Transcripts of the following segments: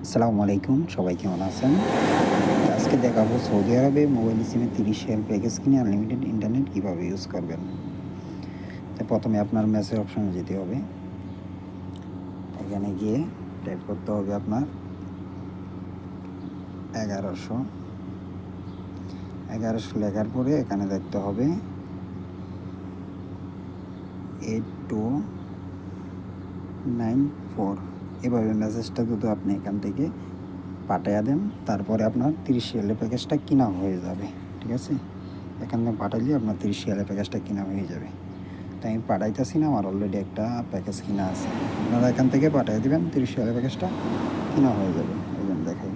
আসসালামু আলাইকুম, সবাই কেমন আছেন? আজকে দেখাবো সৌদি আরবে মোবাইল সিমে ৩০ রিয়াল প্যাকেজ কিনে আনলিমিটেড ইন্টারনেট কীভাবে ইউজ করবেন। তো প্রথমে আপনার মেসেজ অপশনে যেতে হবে। এখানে গিয়ে টাইপ করতে হবে আপনার 1100 লেখার পরে এখানে দেখতে হবে 8294। এভাবে মেসেজটা যদি আপনি এখান থেকে পাঠাইয়া দেন, তারপরে আপনার 30 রিয়ালের প্যাকেজটা কিনা হয়ে যাবে। ঠিক আছে, এখান থেকে পাঠাইলে আপনার 30 রিয়ালের প্যাকেজটা কিনা হয়ে যাবে। তো আমি পাঠাইতেছি না, আমার অলরেডি একটা প্যাকেজ কিনা আছে। আপনারা এখান থেকে পাঠিয়ে দেবেন, 30 রিয়ালের প্যাকেজটা কিনা হয়ে যাবে। এই জন্য দেখাই,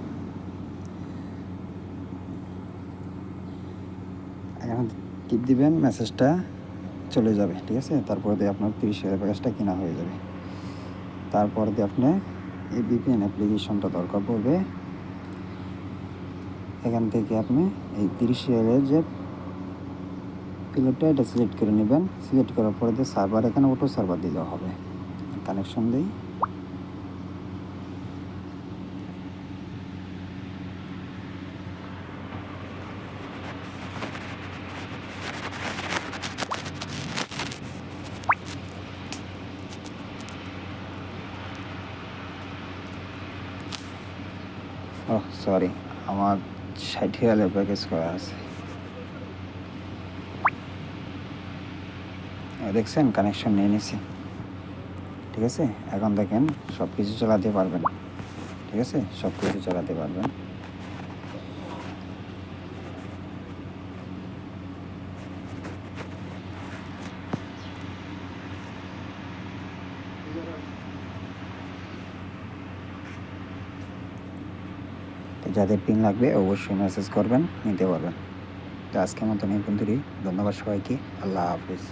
এখন টিপ দিবেন, মেসেজটা চলে যাবে। ঠিক আছে, তারপরে দিয়ে আপনার 30 রিয়ালের প্যাকেজটা কিনা হয়ে যাবে। তারপরে দিয়ে আপনার এই ভিপিএন অ্যাপ্লিকেশনটা দরকার পড়বে। এখান থেকে আপনি এই 30 রিয়ালের যে প্লেটটা এটা সিলেক্ট করে নেবেন। সিলেক্ট করার পরে দিয়ে সার্ভার, এখানে অটো সার্ভার দিলেও হবে। কানেকশন দিই। ওহ সরি, আমার 60 রিয়ালের প্যাকেজ করা আছে। দেখছেন, কানেকশন নিয়ে নিছি। ঠিক আছে, এখন দেখেন সব কিছু চালাতে পারবেন। ঠিক আছে, সব কিছু চালাতে পারবেন। যাদের পিন লাগবে অবশ্যই মেসেজ করবেন, নিতে পারবেন। তো আজকের মতন এই পর্যন্তই। ধন্যবাদ সবাইকে। আল্লাহ হাফিজ।